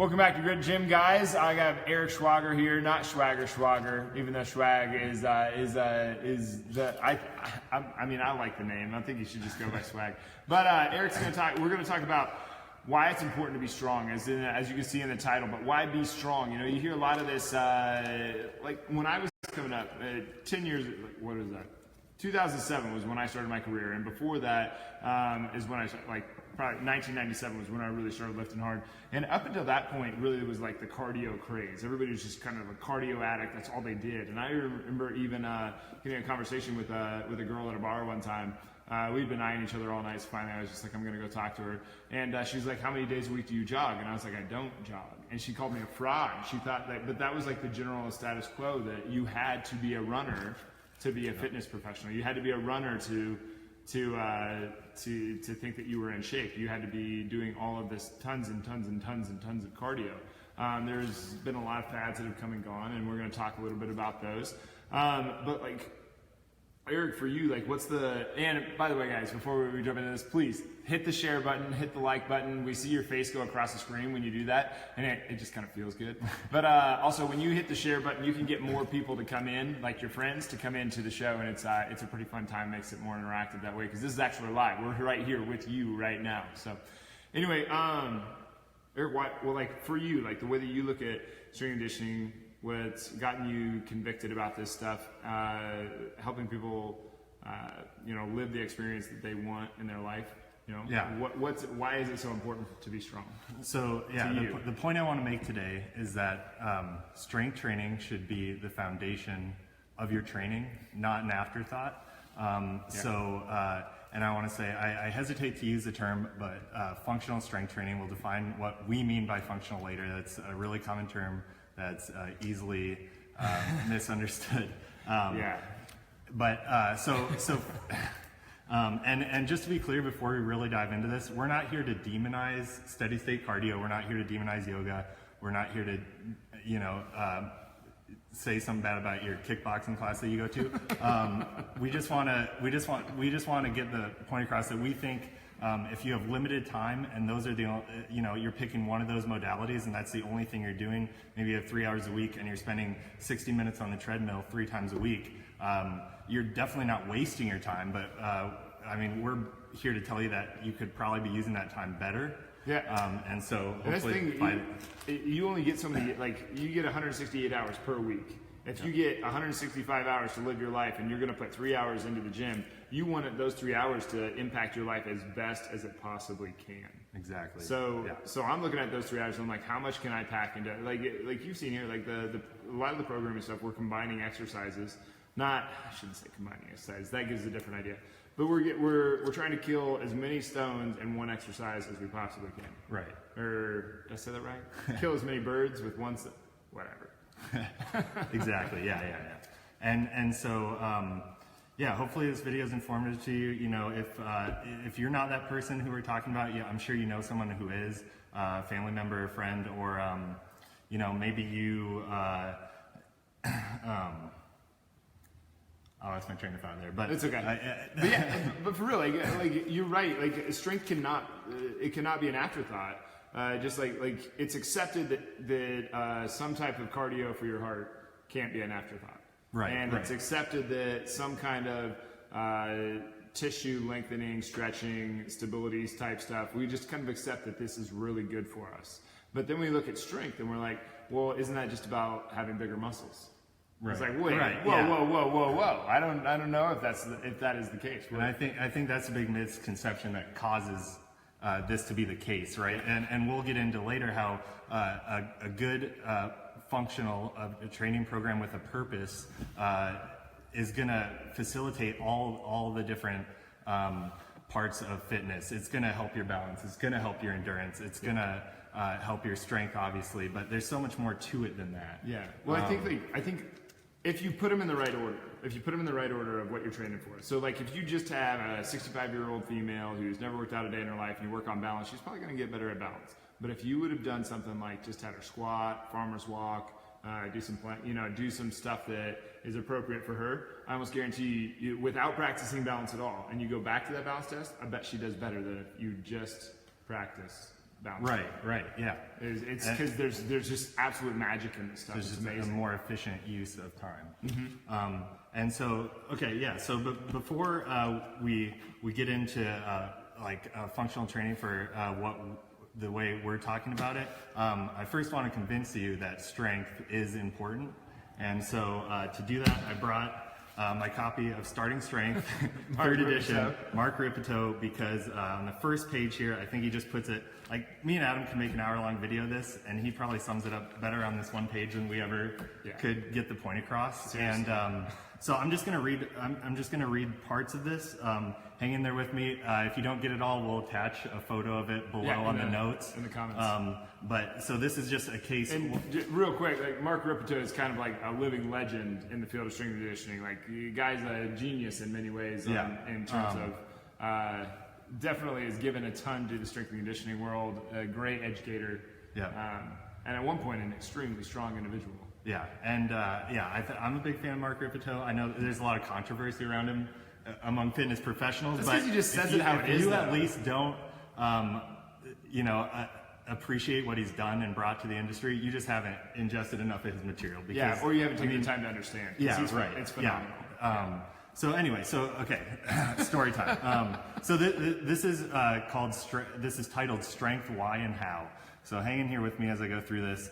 Welcome back to Grit Gym, guys. I got Eric Schwager here, not Schwager, even though Schwag is the I mean I like the name. I think you should just go by Swag. But Eric's going to talk. We're going to talk about why it's important to be strong, as you can see in the title. But why be strong? You know, you hear a lot of this. Like when I was coming up, 10 years. What is that? 2007 was when I started my career, and before that is when I started, probably 1997 was when I really started lifting hard. And up until that point, really it was like the cardio craze. Everybody was just kind of a cardio addict. That's all they did. And I remember even getting a conversation with a girl at a bar one time. We'd been eyeing each other all night. So finally, I was just like, I'm going to go talk to her. And she's like, how many days a week do you jog? And I was like, I don't jog. And she called me a fraud. She thought that, but that was like the general status quo, that you had to be a runner to be a fitness professional. You had to be a runner to think that you were in shape. You had to be doing all of this tons and tons and tons and tons of cardio. There's been a lot of fads that have come and gone, and we're going to talk a little bit about those. But like, Eric, for you, like, what's the, and by the way, guys, before we jump into this, please hit the share button, hit the like button. We see your face go across the screen when you do that, and it just kind of feels good. But also, when you hit the share button, you can get more people to come in, like your friends, to come into the show, and it's a pretty fun time, makes it more interactive that way, because this is actually live. We're right here with you right now. So anyway, Eric, well, like, for you, like, the way that you look at strength conditioning, what's gotten you convicted about this stuff, helping people, live the experience that they want in their life. Yeah. Why is it so important to be strong? So yeah, the point I want to make today is that strength training should be the foundation of your training, not an afterthought. And I want to say, I hesitate to use the term, but functional strength training will define what we mean by functional later. That's a really common term that's easily misunderstood. And just to be clear, before we really dive into this, we're not here to demonize steady state cardio. We're not here to demonize yoga. We're not here to, say something bad about your kickboxing class that you go to. We just want to get the point across that we think if you have limited time and those are you're picking one of those modalities and that's the only thing you're doing, maybe you have 3 hours a week and you're spending 60 minutes on the treadmill 3 times a week, you're definitely not wasting your time, but we're here to tell you that you could probably be using that time better. Yeah. And so hopefully you only get so many, like, you get 168 hours per week. If you get 165 hours to live your life and you're going to put 3 hours into the gym, you want those 3 hours to impact your life as best as it possibly can. Exactly. So I'm looking at those 3 hours and I'm like, how much can I pack into, like you've seen here, like a lot of the programming stuff, we're combining exercises. I shouldn't say combining exercise. That gives a different idea. But we're trying to kill as many stones in one exercise as we possibly can. Right. Or did I say that right? Kill as many birds with one stone. Whatever. Exactly. Yeah. And so hopefully this video is informative to you. If you're not that person who we're talking about, I'm sure you know someone who is, a family member, a friend, or maybe you. Oh, that's my train of thought there, but it's okay. But for real, like you're right. Like strength cannot be an afterthought. Just like it's accepted that some type of cardio for your heart can't be an afterthought. Right. And it's accepted that some kind of tissue lengthening, stretching, stabilities type stuff, we just kind of accept that this is really good for us. But then we look at strength and we're like, well, isn't that just about having bigger muscles? Right. It's like, wait, whoa! I don't know if that is the case. And I think that's a big misconception that causes this to be the case, right? And we'll get into later how a good functional training program with a purpose is going to facilitate all the different parts of fitness. It's going to help your balance. It's going to help your endurance. It's going to help your strength, obviously. But there's so much more to it than that. Yeah. Well, I think if you put them in the right order, of what you're training for. So like if you just have a 65-year-old female who's never worked out a day in her life and you work on balance, she's probably going to get better at balance. But if you would have done something like just had her squat, farmer's walk, do some stuff that is appropriate for her, I almost guarantee you, without practicing balance at all, and you go back to that balance test, I bet she does better than if you just practice bounce. Right, yeah. It's because there's just absolute magic in this stuff. There's It's just a amazing. more efficient use of time. And so, okay, yeah. So before we get into functional training for the way we're talking about it, I first want to convince you that strength is important. And so to do that, I brought my copy of Starting Strength, third edition, Mark Rippetoe, because on the first page here, I think he just puts it, like me and Adam can make an hour-long video of this, and he probably sums it up better on this one page than we ever could get the point across. Seriously. And so I'm just gonna read. I'm just gonna read parts of this. Hang in there with me. If you don't get it all, we'll attach a photo of it below on the notes in the comments. But so this is just a case. And real quick, like Mark Rippetoe is kind of like a living legend in the field of strength and conditioning. Like the guy's a genius in many ways. In terms of definitely has given a ton to the strength and conditioning world. A great educator. And at one point, an extremely strong individual. Yeah, and I'm a big fan of Mark Rippetoe. I know there's a lot of controversy around him among fitness professionals, That's but because he just says it how it is. You at least don't, appreciate what he's done and brought to the industry. You just haven't ingested enough of his material. Because, or you haven't taken the time to understand. Right. It's phenomenal. So anyway, okay, story time. So this is this is titled Strength, Why, and How. So hang in here with me as I go through this.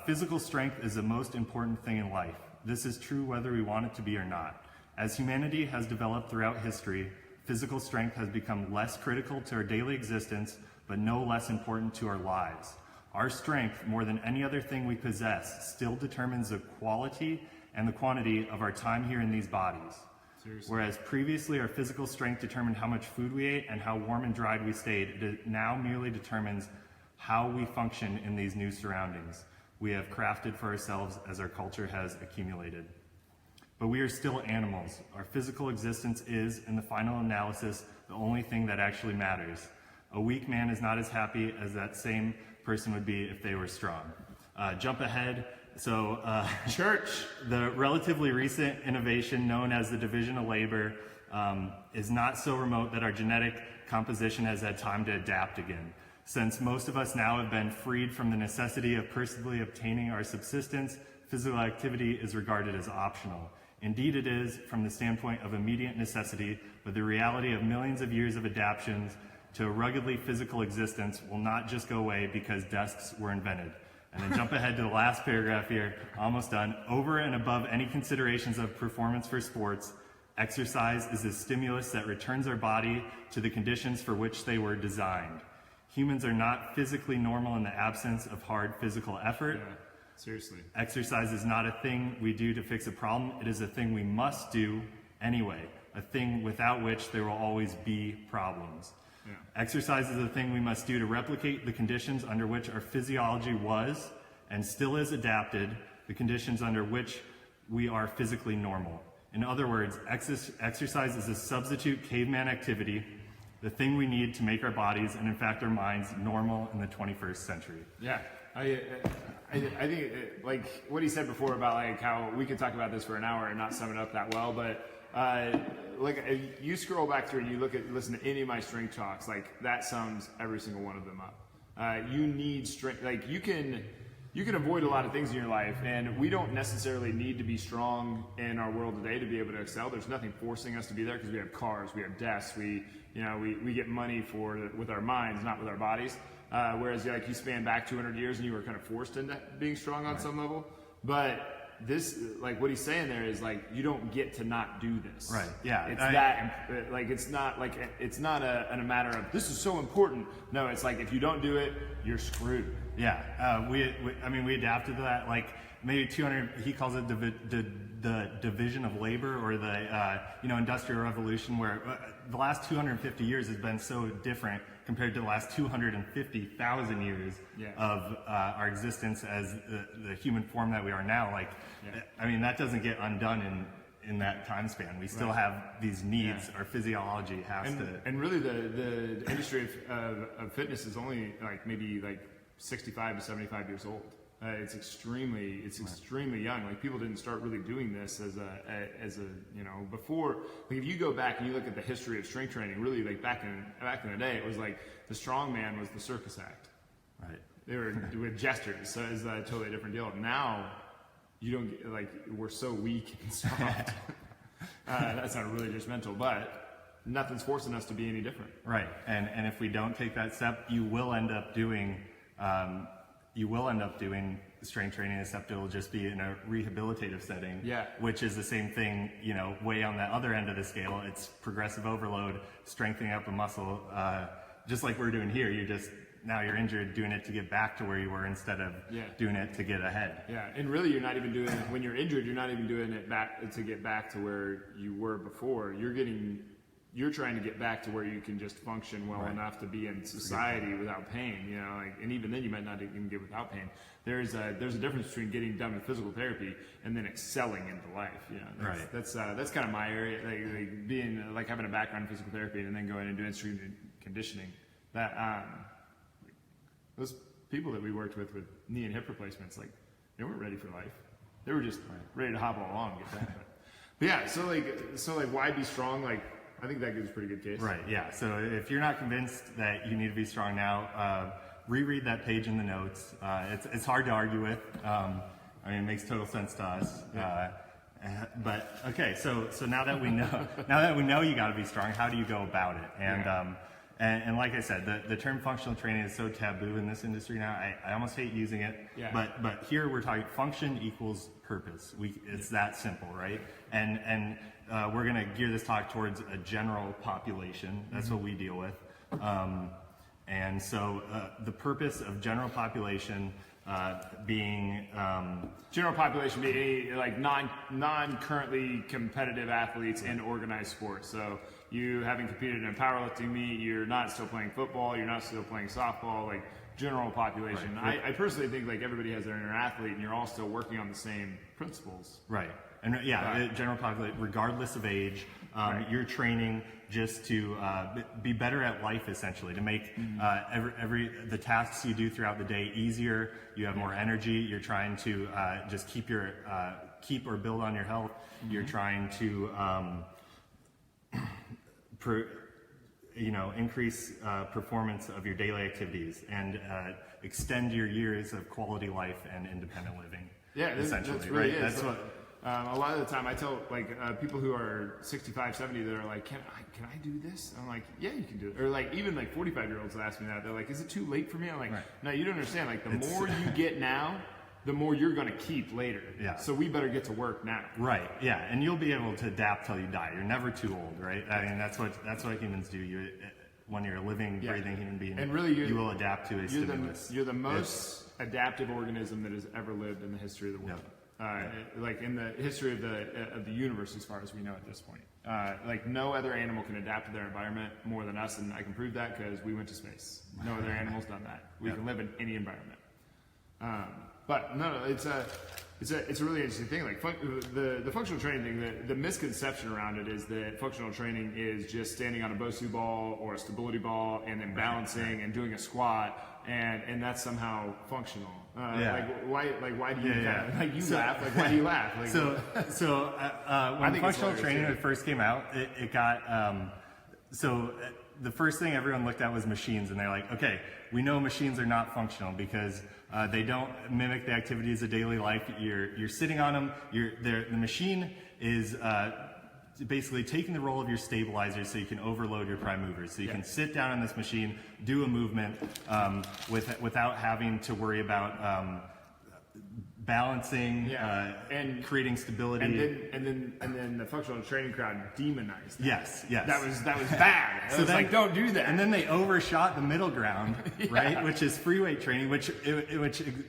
Physical strength is the most important thing in life. This is true whether we want it to be or not. As humanity has developed throughout history, physical strength has become less critical to our daily existence, but no less important to our lives. Our strength, more than any other thing we possess, still determines the quality and the quantity of our time here in these bodies. Seriously. Whereas previously our physical strength determined how much food we ate and how warm and dried we stayed, it now merely determines how we function in these new surroundings we have crafted for ourselves as our culture has accumulated. But we are still animals. Our physical existence is, in the final analysis, the only thing that actually matters. A weak man is not as happy as that same person would be if they were strong. Jump ahead. So, the relatively recent innovation known as the division of labor is not so remote that our genetic composition has had time to adapt again. Since most of us now have been freed from the necessity of personally obtaining our subsistence, physical activity is regarded as optional. Indeed it is, from the standpoint of immediate necessity, but the reality of millions of years of adaptations to a ruggedly physical existence will not just go away because desks were invented. And then jump ahead to the last paragraph here, almost done. Over and above any considerations of performance for sports, exercise is a stimulus that returns our body to the conditions for which they were designed. Humans are not physically normal in the absence of hard physical effort. Yeah, seriously. Exercise is not a thing we do to fix a problem. It is a thing we must do anyway, a thing without which there will always be problems. Yeah. Exercise is a thing we must do to replicate the conditions under which our physiology was and still is adapted, the conditions under which we are physically normal. In other words, exercise is a substitute caveman activity, the thing we need to make our bodies and in fact our minds normal in the 21st century. Yeah, I think like what he said before about like how we could talk about this for an hour and not sum it up that well, but like if you scroll back through and you listen to any of my strength talks, like that sums every single one of them up. You need strength. Like you can avoid a lot of things in your life, and we don't necessarily need to be strong in our world today to be able to excel. There's nothing forcing us to be there because we have cars, we have desks, we get money with our minds, not with our bodies. Whereas like you span back 200 years and you were kind of forced into being strong on some level. But this, like what he's saying there is like you don't get to not do this. Right. Yeah. It's not a matter of this is so important. No, it's like if you don't do it, you're screwed. Yeah. We adapted to that. Like maybe 200. He calls it the division of labor or the industrial revolution, where the last 250 years has been so different compared to the last 250,000 years of our existence as the human form that we are now. Like, I mean, that doesn't get undone in that time span. We still have these needs. Our physiology has to. And really, the industry of fitness is only like maybe like 65 to 75 years old. It's extremely young. Like people didn't start really doing this as a before. Like if you go back and you look at the history of strength training, really like back in the day, it was like the strongman was the circus act. Right. They were with jesters, so it's a totally different deal. Now you don't get, like we're so weak and soft. That's not really judgmental, but nothing's forcing us to be any different. Right, and if we don't take that step, you will end up doing strength training, except it'll just be in a rehabilitative setting. Yeah. Which is the same thing, way on the other end of the scale. It's progressive overload, strengthening up a muscle, just like we're doing here. Now you're injured, doing it to get back to where you were instead of doing it to get ahead. Yeah, and really you're not even doing it, when you're injured, you're not even doing it back to get back to where you were before. You're trying to get back to where you can just function well enough to be in society without pain, and even then you might not even get without pain. There's a difference between getting done with physical therapy and then excelling into life. That's kind of my area, like being like having a background in physical therapy and then going and doing strength conditioning. Those people that we worked with knee and hip replacements, like they weren't ready for life. They were just ready to hobble along and get done. But yeah, so why be strong? Like I think that gives a pretty good case. Right. Yeah. So if you're not convinced that you need to be strong now, reread that page in the notes. It's hard to argue with. It makes total sense to us. But okay, so now that we know you got to be strong, how do you go about it? And like I said, the term functional training is so taboo in this industry now. I almost hate using it. Yeah. But here we're talking function equals purpose. It's that simple, right? And we're going to gear this talk towards a general population. That's what we deal with. And so the purpose of general population being like non currently competitive athletes in organized sports. So you haven't competed in a powerlifting meet, you're not still playing football, you're not still playing softball, like general population. Right. I personally think like everybody has their inner athlete and you're all still working on the same principles. Right. And general population, regardless of age, you're training just to be better at life, essentially, to make the tasks you do throughout the day easier. You have more energy. You're trying to just keep or build on your health. You're trying to increase performance of your daily activities and extend your years of quality life and independent living. Yeah, essentially, that's really right? That's what. A lot of the time I tell people who are 65, 70 that are like, can I do this? I'm like, yeah, you can do it. Or like even like 45-year-olds will ask me that. They're like, is it too late for me? I'm like, no, you don't understand. Like the more you get now, the more you're going to keep later. Yeah. So we better get to work now. Right. Yeah. And you'll be able to adapt till you die. You're never too old, right? I mean, that's what humans do. When you're a living, breathing human being, and really you will adapt to a stimulus. You're the most adaptive organism that has ever lived in the history of the world. Like in the history of the universe, as far as we know at this point. Like no other animal can adapt to their environment more than us, and I can prove that because we went to space. No other animal's done that. We can live in any environment. But no, it's a really interesting thing. Like the functional training thing, the misconception around it is that functional training is just standing on a BOSU ball or a stability ball and then balancing and doing a squat, and that's somehow functional. Why do you laugh? Like why do you laugh? Like, when functional training first came out, it got the first thing everyone looked at was machines, and they're like, okay, we know machines are not functional because they don't mimic the activities of daily life. You're sitting on them. The machine is basically taking the role of your stabilizer, so you can overload your prime movers. So you can sit down on this machine, do a movement without having to worry about balancing and creating stability. And then the functional training crowd demonized that. Yes. That was bad. So like, don't do that. And then they overshot the middle ground, right? Which is free weight training, which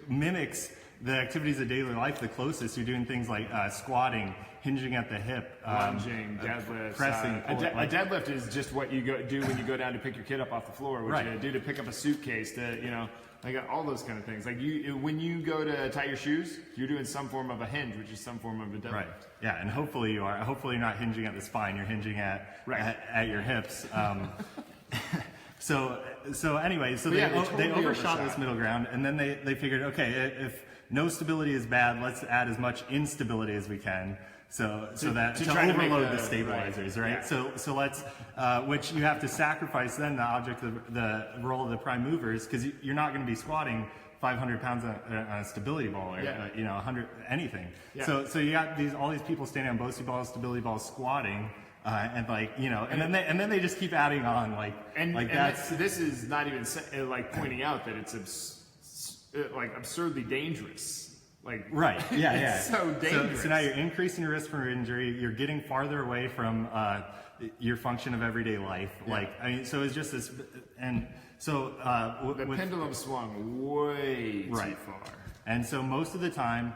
mimics the activities of daily life the closest. You're doing things like squatting, hinging at the hip, lunging, deadlifts, pressing. A deadlift is just what you do when you go down to pick your kid up off the floor, what you do to pick up a suitcase, to like all those kind of things. Like when you go to tie your shoes, you're doing some form of a hinge, which is some form of a deadlift. Right. Yeah, and hopefully you're not hinging at the spine. You're hinging at your hips. So anyway, so Yeah, they, they they totally overshot overshot. this middle ground, and then they figured, okay, if no stability is bad, let's add as much instability as we can. So that to to try to make overload the- the stabilizers, right? Yeah. So let's which you have to sacrifice then the object of the role of the prime movers, because you're not going to be squatting 500 pounds on a stability ball or Yeah. 100 anything. Yeah. So you got all these people standing on BOSU balls, stability balls, squatting, and and then they just keep adding on And that's this is not even like pointing out that it's like absurdly dangerous. Like right. Yeah, yeah. it's so dangerous. So now you're increasing your risk for injury. You're getting farther away from your function of everyday life. So it's just this, and so the pendulum swung way too Right. far. And so most of the time,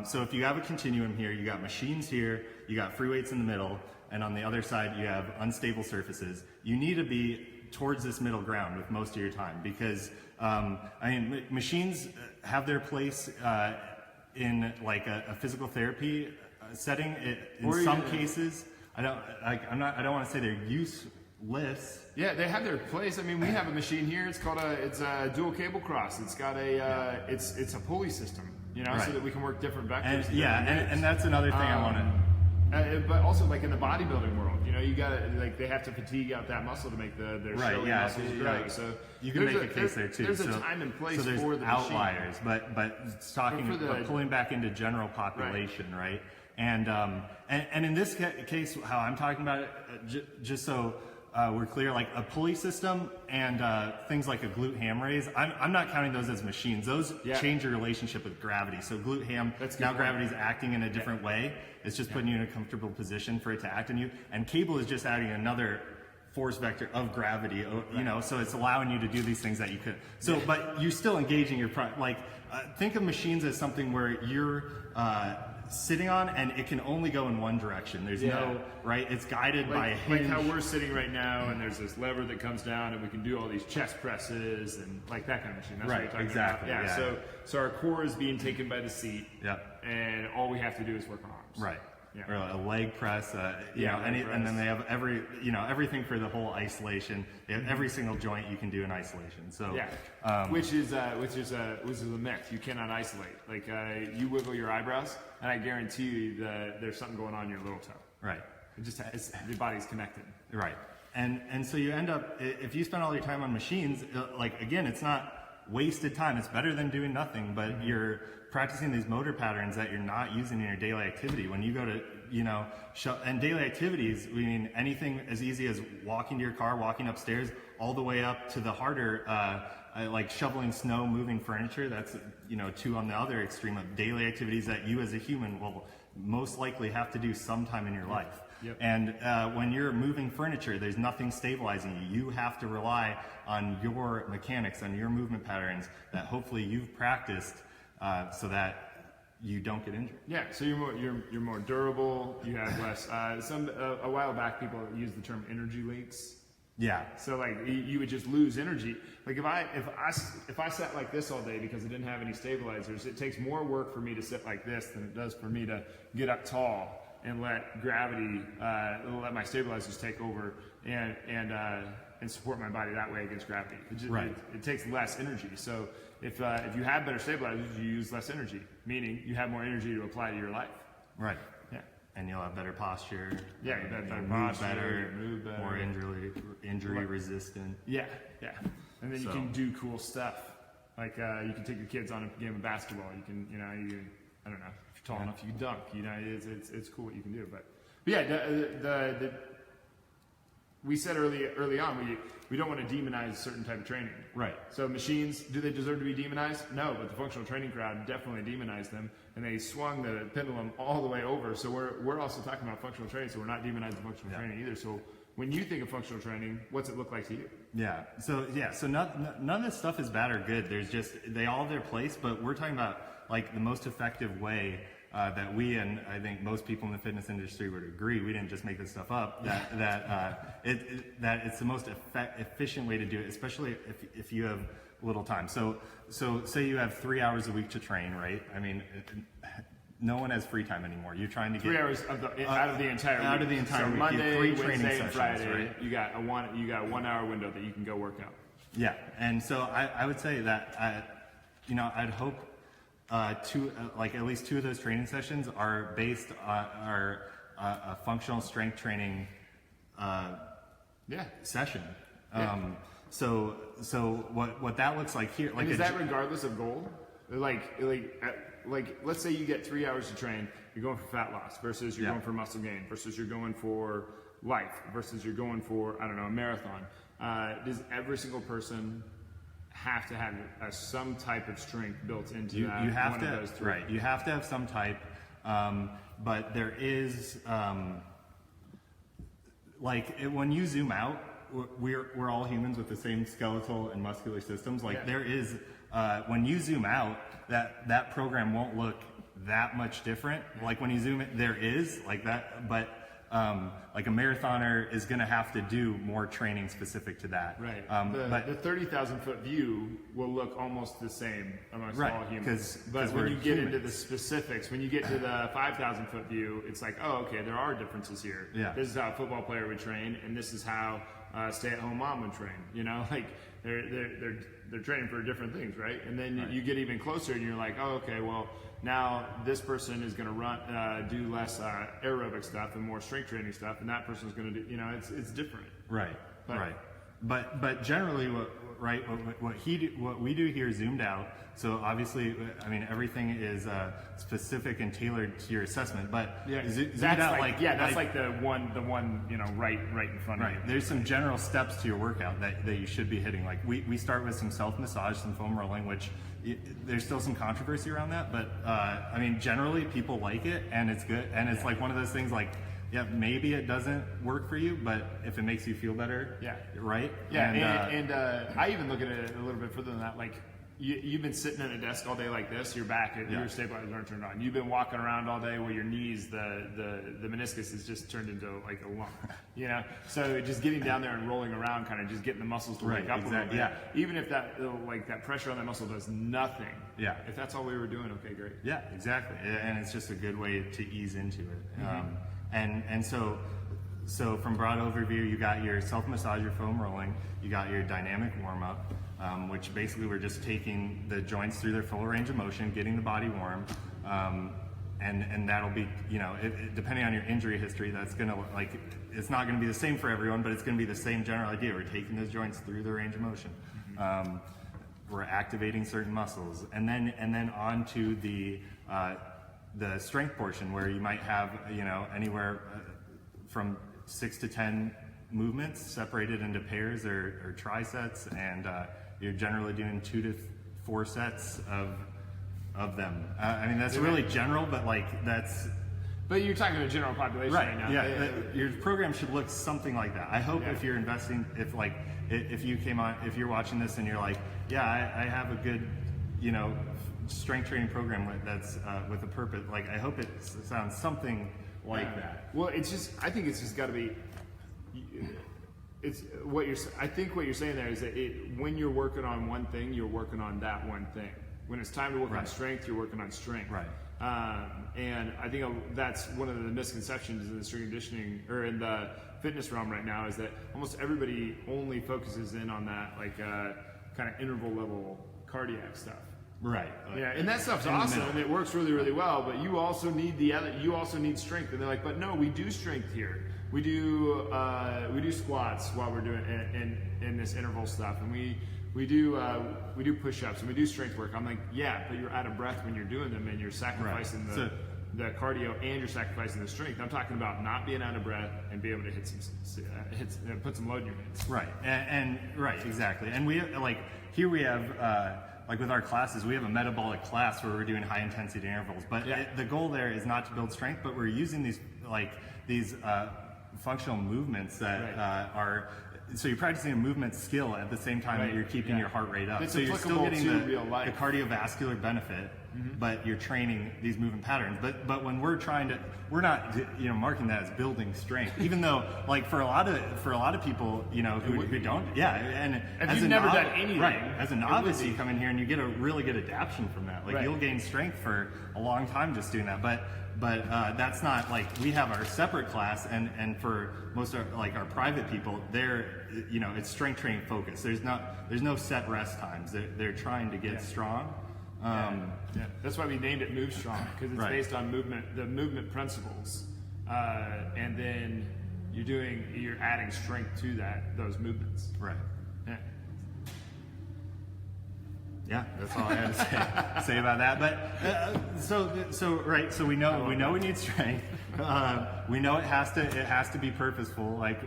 so if you have a continuum here, you got machines here, you got free weights in the middle, and on the other side you have unstable surfaces. You need to be towards this middle ground with most of your time, because machines have their place in like a physical therapy setting. In Or some even- cases, I don't want to say they're useless. Yeah, they have their place. I mean, we have a machine here. It's called it's a dual cable cross. It's got a it's a pulley system, so Right. that we can work different vectors. And different yeah, units. and that's another thing I want to. But also, like in the bodybuilding world, you got to like they have to fatigue out that muscle to make their Right, showy yeah, muscles yeah. grow. So You can there's make a case there too. There's a time and place so there's for the outliers, but it's talking But for the- about pulling back into general population, right? And in this case, how I'm talking about it, just so we're clear, like a pulley system and things like a glute ham raise, I'm not counting those as machines. Those Yeah. change your relationship with gravity. So glute ham, That's a good now point. gravity's acting in a different way. It's just putting you in a comfortable position for it to act on you. And cable is just adding another force vector of gravity, so it's allowing you to do these things that you could. So, but you're still engaging your think of machines as something where you're sitting on, and it can only go in one direction. There's no right. It's guided by a like hinge. how we're sitting right now, and there's this lever that comes down, and we can do all these chest presses and like that kind of machine. That's Right, what you're talking exactly, about. yeah. So our core is being taken by the seat. Yep. And all we have to do is work on arms. Right. Yeah. Or a leg press, leg and then press. they have everything for the whole isolation. They have every single joint you can do in isolation. So Yeah, which is a myth. You cannot isolate. Like you wiggle your eyebrows, and I guarantee you that there's something going on in your little toe. right. The body's connected. Right. And so you end up, if you spend all your time on machines, again, it's not wasted time. It's better than doing nothing, but you're practicing these motor patterns that you're not using in your daily activity. When you go to, and daily activities, we mean anything as easy as walking to your car, walking upstairs, all the way up to the harder, like shoveling snow, moving furniture. That's, two on the other extreme of daily activities that you as a human will most likely have to do sometime in your life. Yep. And when you're moving furniture, there's nothing stabilizing you. You have to rely on your mechanics, on your movement patterns that hopefully you've practiced so that you don't get injured. Yeah, so you're more durable. You have less. A while back, people used the term energy leaks. Yeah. So like you would just lose energy. Like if I sat like this all day because I didn't have any stabilizers, it takes more work for me to sit like this than it does for me to get up tall and let gravity, let my stabilizers take over and support my body that way against gravity. It takes less energy. So if you have better stabilizers, you use less energy, meaning you have more energy to apply to your life. Right. Yeah. And you'll have better posture. Yeah, you have better move posture, better, move better. more injury resistant. Yeah, yeah. And then you So- can do cool stuff. Like you can take your kids on a game of basketball. You can, I don't know, if you're tall enough, you can dunk. It's cool what you can do. But yeah, we said early on we don't want to demonize a certain type of training. Right. So machines, do they deserve to be demonized? No, but the functional training crowd definitely demonized them, and they swung the pendulum all the way over. So we're also talking about functional training, so we're not demonizing functional training either. So when you think of functional training, what's it look like to you? Yeah. So none of this stuff is bad or good. They all have their place, but we're talking about like the most effective way that we, and I think most people in the fitness industry would agree, we didn't just make this stuff up, that it's the most efficient way to do it, especially if you have little time. So say you have 3 hours a week to train, right? I mean, no one has free time anymore. You're trying to get 3 hours out of the entire week. out of the entire so week. Monday, You have 3 training Wednesday, and sessions, Friday, right? you got a 1 hour window that you can go work out. Yeah, and so I would say that I'd hope like at least 2 of those training sessions are based on a functional strength training session. So what that looks like here, like And is that regardless of goal? Like let's say you get 3 hours to train, you're going for fat loss versus you're going for muscle gain versus you're going for life versus you're going for, I don't know, a marathon. Does every single person have to have some type of strength built into you have one to, of those 3? right? You have to have some type, but there is when you zoom out, we're all humans with the same skeletal and muscular systems. There is when you zoom out, that program won't look that much different. Like when you zoom in, there is like that, but like a marathoner is going to have to do more training specific to that. Right. But the 30,000 foot view will look almost the same amongst all humans. But 'cause when we're you get into humans. the specifics, when you get to the 5,000 foot view, it's like, oh, okay, there are differences here. Yeah. This is how a football player would train, and this is how a stay-at-home mom would train. You know, like they're training for different things, right? And then you get even closer, and you're like, oh, okay, well, now this person is going to do less aerobic stuff and more strength training stuff, and that person's going to do, it's different. Right, But- right. But generally, what we do here zoomed out. So obviously, I mean, everything is specific and tailored to your assessment. But zoomed That's out, that's like the one right in front of right. you. There's some general steps to your workout that you should be hitting. Like we start with some self massage, some foam rolling, which there's still some controversy around that. But I mean, generally people like it and it's good. And it's like one of those things like, yeah, maybe it doesn't work for you, but if it makes you feel better, right? Yeah, and I even look at it a little bit further than that. Like you've been sitting at a desk all day like this, your back, your stabilizers aren't turned on. You've been walking around all day where your knees, the meniscus is just turned into like a lump, So just getting down there and rolling around, kind of just getting the muscles to wake up a little bit. Yeah. Even if that pressure on that muscle does nothing. Yeah. If that's all we were doing, okay, great. Yeah, exactly. And it's just a good way to ease into it. And so from broad overview, you got your self-massage, your foam rolling, you got your dynamic warm-up, which basically we're just taking the joints through their full range of motion, getting the body warm, and that'll be, depending on your injury history, that's gonna it's not gonna be the same for everyone, but it's gonna be the same general idea. We're taking those joints through the range of motion. We're activating certain muscles, and then on to the strength portion where you might have anywhere from 6 to 10 movements separated into pairs or trisets, and you're generally doing 2 to 4 sets of them. I mean that's really general, but that's. But you're talking to a general population right now. Yeah, your program should look something like that. I hope if you're investing, if you came on, if you're watching this and you're like, I have a good, strength training program that's with a purpose. Like I hope it sounds something like that. Well, I think it's just got to be. I think what you're saying there is that when you're working on one thing, you're working on that one thing. When it's time to work on strength, you're working on strength. Right. And I think that's one of the misconceptions in the strength conditioning or in the fitness realm right now is that almost everybody only focuses in on that kind of interval level cardiac stuff. Right. Yeah, and that stuff's awesome and it works really, really well, but you also need you also need strength. And they're like, but no, we do strength here. We do squats while we're doing in this interval stuff, and we do push-ups and we do strength work. I'm like, yeah, but you're out of breath when you're doing them, and you're sacrificing the cardio and you're sacrificing the strength. I'm talking about not being out of breath and be able to put some load in your hands. Right, and right, exactly. And we here we have. With our classes, we have a metabolic class where we're doing high intensity intervals. But the goal there is not to build strength, but we're using these functional movements that are. So you're practicing a movement skill at the same time that you're keeping your heart rate up. It's so you're still applicable getting to the real life. cardiovascular benefit but you're training these movement patterns. But when we're not marking that as building strength, even though like for a lot of people, who don't, and If as you've a never done anything, right, as a novice, would be. you come in here and you get a really good adaptation from that. Like Right. you'll gain strength for a long time just doing that. But that's not like we have our separate class, and for most of our private people, they're it's strength training focused. There's no set rest times. They're trying to get strong. Yeah. That's why we named it Move Strong, because it's Right. based on the movement principles, and then you're adding strength to those movements. Right. Yeah. Yeah, that's all I had to say about that. But so we know we need strength. We know it has to be purposeful. Like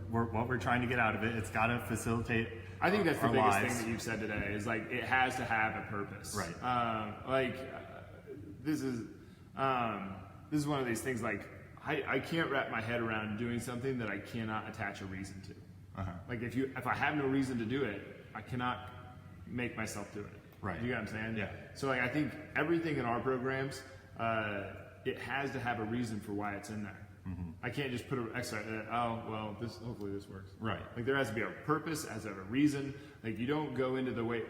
what we're trying to get out of it. It's got to facilitate. I think that's the our biggest lives. thing that you've said today is like it has to have a purpose. Right. This is one of these things like I can't wrap my head around doing something that I cannot attach a reason to. Like if I have no reason to do it, I cannot make myself do it. Right. You get what I'm saying? Yeah. So I think everything in our programs, it has to have a reason for why it's in there. I can't just put an extra. Hopefully this works. Right. Like there has to be a purpose, has to have a reason. Like you don't go into a weight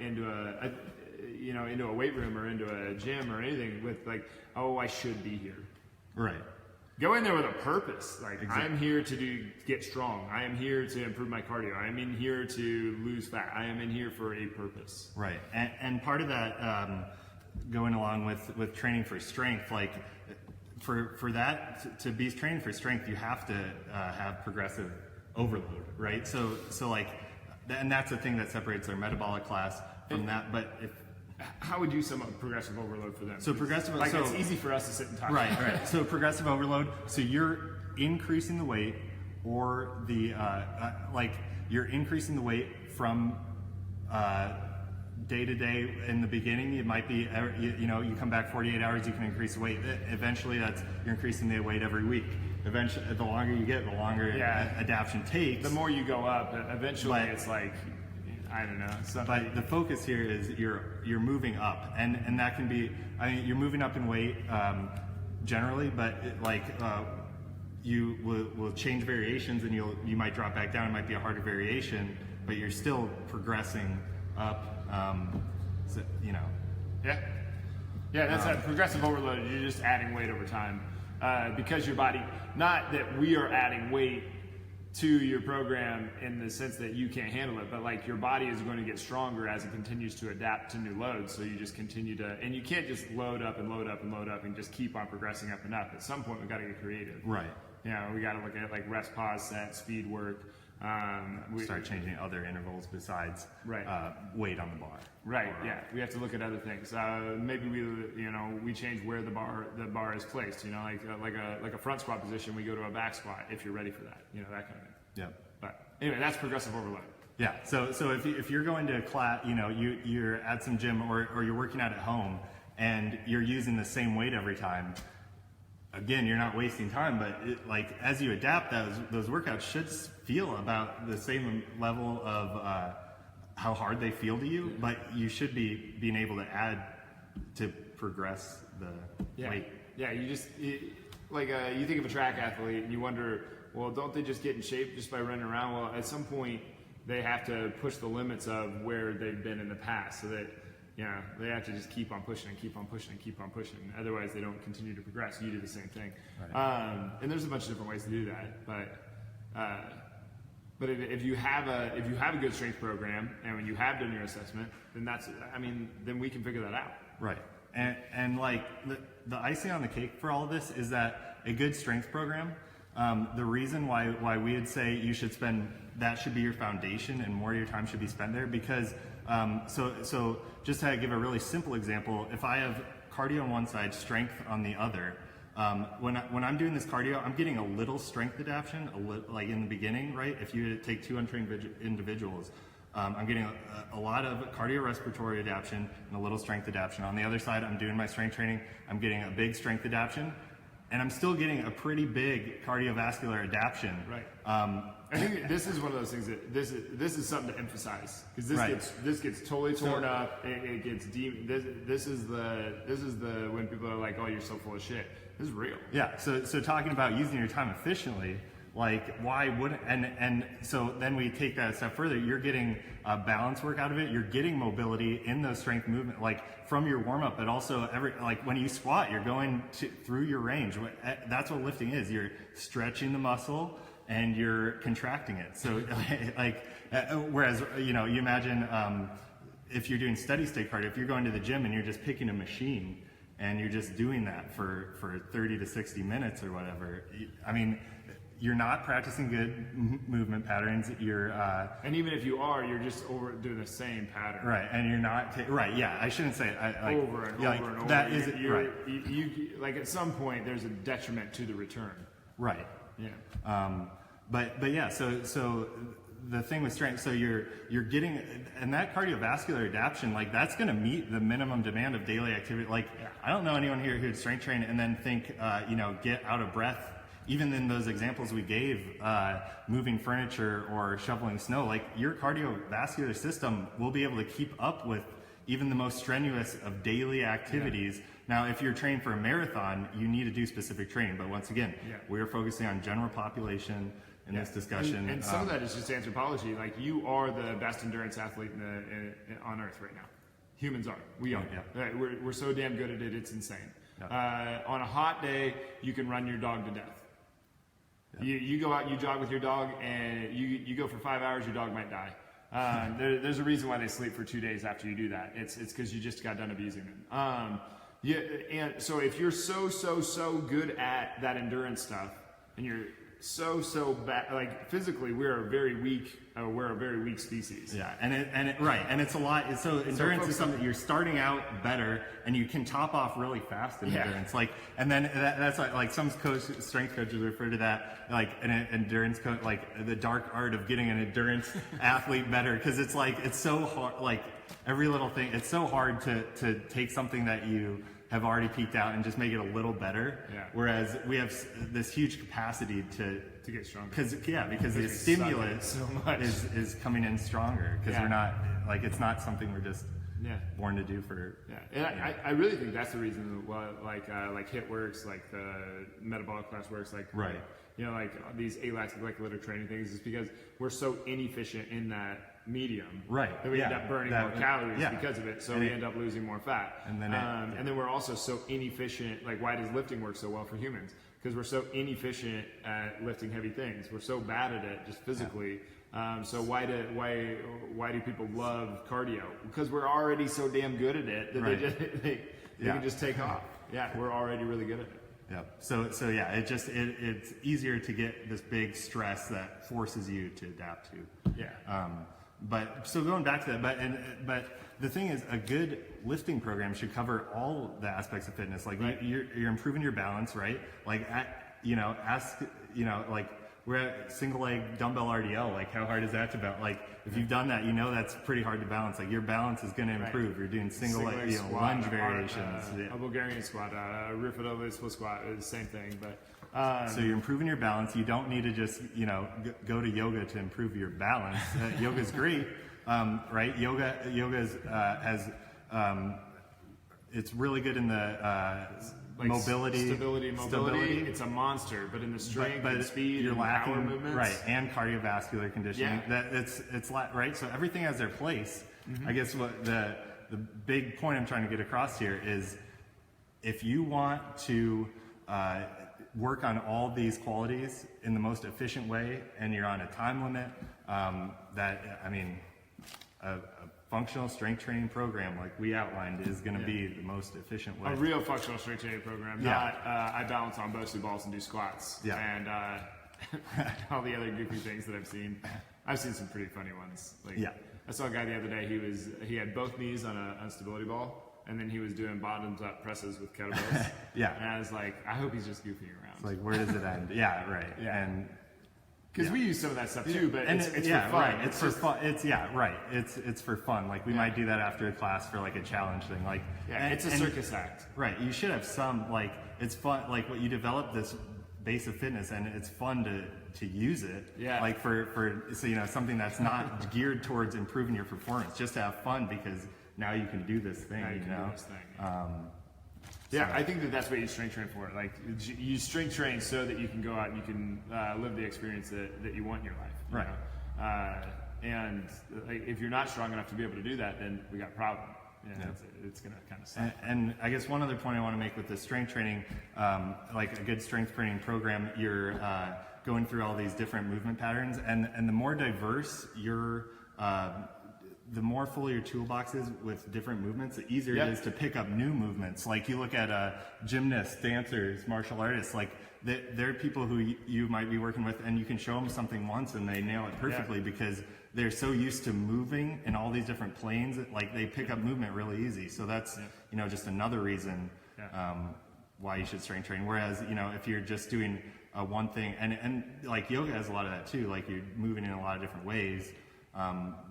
room or into a gym or anything with like, oh, I should be here. Right. Go in there with a purpose. Like Exactly. I'm here to get strong. I am here to improve my cardio. I am in here to lose fat. I am in here for a purpose. Right, and part of that, going along with training for strength, like for that to be training for strength, you have to have progressive overload, right? So like, and that's the thing that separates our metabolic class from that. But How would you sum up progressive overload for them? So progressive, like it's easy for us to sit and talk. Right. So progressive overload. So you're increasing the weight, or you're increasing the weight from day to day. In the beginning, it might be you come back 48 hours, you can increase the weight. Eventually, you're increasing the weight every week. Eventually, the longer you get, the longer adaptation takes. The more you go up, eventually it's like, I don't know. But the focus here is you're moving up, and that can be. I mean, you're moving up in weight generally, but you will change variations, and you might drop back down. It might be a harder variation, but you're still progressing up. Yeah, that's a progressive overload. You're just adding weight over time because your body. Not that we are adding weight to your program in the sense that you can't handle it, but like your body is going to get stronger as it continues to adapt to new loads. So you just continue to, and you can't just load up and load up and load up and just keep on progressing up and up. At some point, we've got to get creative. Right. We got to look at like rest, pause, set, speed work. We start changing other intervals besides weight on the bar. Right. Yeah. We have to look at other things. Maybe we change where the bar is placed. Like a front squat position, we go to a back squat if you're ready for that. That kind of thing. Yeah. But anyway, that's progressive overload. Yeah. So if you're going to a class, you're at some gym or you're working out at home and you're using the same weight every time. Again, you're not wasting time, but as you adapt, those workouts should feel about the same level of how hard they feel to you, but you should be being able to add to progress the weight. Yeah, you think of a track athlete and you wonder, well, don't they just get in shape just by running around? Well, at some point, they have to push the limits of where they've been in the past, so that they have to just keep on pushing and keep on pushing and keep on pushing. Otherwise, they don't continue to progress. You do the same thing. Right. And there's a bunch of different ways to do that. But if you have a good strength program, and when you have done your assessment, then we can figure that out. Right. And like the icing on the cake for all of this is that a good strength program, the reason why we would say that should be your foundation and more of your time should be spent there, because so just to give a really simple example, if I have cardio on one side, strength on the other, when I'm doing this cardio, I'm getting a little strength adaptation, like in the beginning, right? If you take two untrained individuals, I'm getting a lot of cardiorespiratory adaptation and a little strength adaptation. On the other side, I'm doing my strength training, I'm getting a big strength adaptation, and I'm still getting a pretty big cardiovascular adaptation. Right. I think this is one of those things that this is something to emphasize, because this gets totally torn up. It gets deep. This is the when people are like, oh, you're so full of shit. This is real. Yeah. So talking about using your time efficiently, like why wouldn't, and so then we take that a step further. You're getting balance work out of it. You're getting mobility in those strength movement, like from your warm up, but also like when you squat, you're going through your range. That's what lifting is. You're stretching the muscle and you're contracting it. So whereas, you know, you imagine if you're doing steady state cardio, if you're going to the gym and you're just picking a machine and you're just doing that for 30 to 60 minutes or whatever, I mean, you're not practicing good movement patterns. You're and even if you are, you're just over doing the same pattern. Right, and you're not right. Yeah, I shouldn't say it. Over and over. That is right. You like at some point there's a detriment to the return. Right. Yeah. But yeah. So the thing with strength. So you're getting, and that cardiovascular adaptation, like that's going to meet the minimum demand of daily activity. Like I don't know anyone here who'd strength train and then think get out of breath. Even in those examples we gave, moving furniture or shoveling snow, like your cardiovascular system will be able to keep up with even the most strenuous of daily activities. Now, if you're trained for a marathon, you need to do specific training. But once again, we're focusing on general population in this discussion. And some of that is just anthropology. Like you are the best endurance athlete on earth right now. Humans are. We are. Yeah. We're so damn good at it, it's insane. Yeah. On a hot day, you can run your dog to death. You go out, you jog with your dog, and you go for 5 hours, your dog might die. There's a reason why they sleep for 2 days after you do that. It's because you just got done abusing them. And so if you're so good at that endurance stuff, and you're so bad, like physically, we're a very weak species. Yeah, and it's a lot. So endurance is something you're starting out better, and you can top off really fast in endurance. Like, and then that's like some strength coaches refer to that like an endurance coach, like the dark art of getting an endurance athlete better, because it's like it's so hard. Like every little thing, it's so hard to take something that you have already peaked out and just make it a little better. Yeah. Whereas we have this huge capacity to get stronger. Because the stimulus is coming in stronger. Because we're not like it's not something we're just born to do for. Yeah. And I really think that's the reason why like HIIT works, like the metabolic class works, like right. You know, like these alactic glycolytic training things, is because we're so inefficient in that medium, right? That we end up burning more calories because of it, so we end up losing more fat. And then we're also so inefficient. Like, why does lifting work so well for humans? Because we're so inefficient at lifting heavy things. We're so bad at it, just physically. So why do people love cardio? Because we're already so damn good at it that they can just take off. Yeah, we're already really good at it. Yeah. So yeah, it's easier to get this big stress that forces you to adapt to. Yeah. But so going back to that, but the thing is, a good lifting program should cover all the aspects of fitness. Like you're improving your balance, right? Like like we're at single leg dumbbell RDL. Like how hard is that to balance? Like if you've done that, that's pretty hard to balance. Like your balance is going to improve. Right. You're doing single leg squat, lunge variations, a Bulgarian squat, a Rifidova split squat, is the same thing, but. So you're improving your balance. You don't need to just, go to yoga to improve your balance. Yoga's great, right? Yoga has, it's really good in the mobility, stability. It's a monster, but in the strength and speed, you're lacking power movements, right? And cardiovascular conditioning. Yeah. It's right. So everything has their place. I guess what the big point I'm trying to get across here is, if you want to work on all these qualities in the most efficient way, and you're on a time limit, a functional strength training program like we outlined is going to be the most efficient way. A real functional strength training program. Not I balance on Bosu balls and do squats. Yeah. And all the other goofy things that I've seen. I've seen some pretty funny ones. I saw a guy the other day. He had both knees on a stability ball. And then he was doing bottoms up presses with kettlebells. And I was like, I hope he's just goofing around. It's like, where does it end? Yeah, right. Yeah. And Because we use some of that stuff too, but And it's for fun. right. It's for fun. It's for fun. Like we might do that after a class for like a challenge thing. Like it's a circus act. Right. You should have some like it's fun. Like what you develop this base of fitness, and it's fun to use it. Yeah. Like for so something that's not geared towards improving your performance, just to have fun because now you can do this thing. Now you can do this thing. Yeah, I think that's what you strength train for. Like you strength train so that you can go out and you can live the experience that you want in your life. Right. And like, if you're not strong enough to be able to do that, then we got a problem. It's going to kind of suck. And I guess one other point I want to make with the strength training, like a good strength training program, you're going through all these different movement patterns, and the more diverse your the more full your toolbox is with different movements, the easier it is to pick up new movements. Like you look at gymnasts, dancers, martial artists, like they're people who you might be working with, and you can show them something once and they nail it perfectly because they're so used to moving in all these different planes, like they pick up movement really easy. So that's just another reason why you should strength train. Whereas if you're just doing one thing, and like yoga has a lot of that too, like you're moving in a lot of different ways.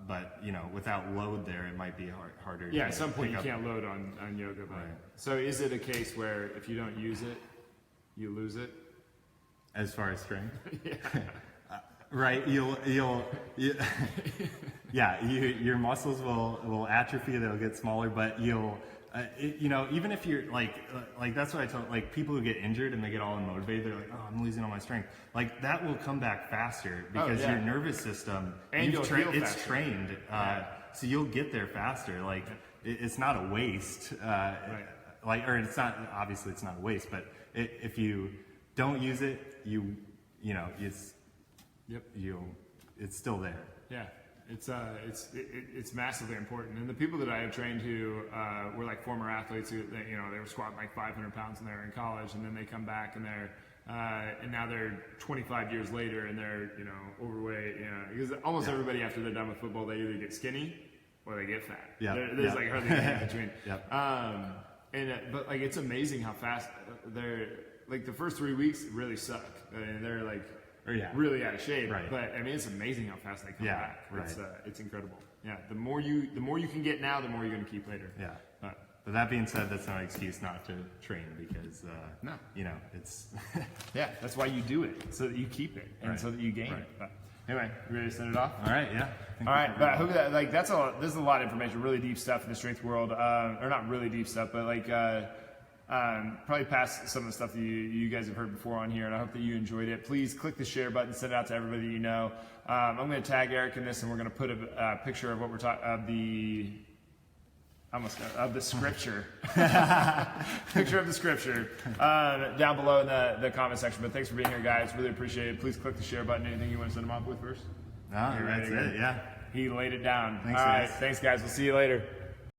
But without load there, it might be harder. Yeah, at some point you can't load on yoga. But so is it a case where if you don't use it, you lose it? As far as strength, right? Your muscles will atrophy. They'll get smaller, but you'll. Even if you're like that's what I tell like people who get injured and they get all unmotivated, they're like, oh, I'm losing all my strength. Like that will come back faster because your nervous system, and it's trained, so you'll get there faster. Like it's not a waste. Or it's not obviously it's not a waste, but if you don't use it, it's still there. Yeah. It's massively important, and the people that I have trained who were like former athletes who they were squatting like 500 pounds when they were in college, and then they come back and they're and now they're 25 years later and they're overweight. Because almost everybody after they're done with football, they either get skinny or they get fat. There's like hardly anything in between. But like it's amazing how fast they're like the first 3 weeks really suck. And they're like. Really out of shape, but I mean it's amazing how fast they come back. It's incredible. Yeah, the more you can get now, the more you're going to keep later. Yeah. But that being said, that's no excuse not to train because it's that's why you do it so that you keep it and so that you gain it. But anyway, you ready to send it off? All right. Yeah. All right, but I hope that this is a lot of information, really deep stuff in the strength world, or not really deep stuff, but like. Probably past some of the stuff that you guys have heard before on here, and I hope that you enjoyed it. Please click the share button, send it out to everybody you know. I'm going to tag Eric in this, and we're going to put a picture of what we're talking of the scripture, picture of the scripture down below in the comment section. But thanks for being here, guys. Really appreciate it. Please click the share button. Anything you want to send them off with first? No, that's it. Yeah. He laid it down. Thanks, All right, thanks, guys. We'll see you later.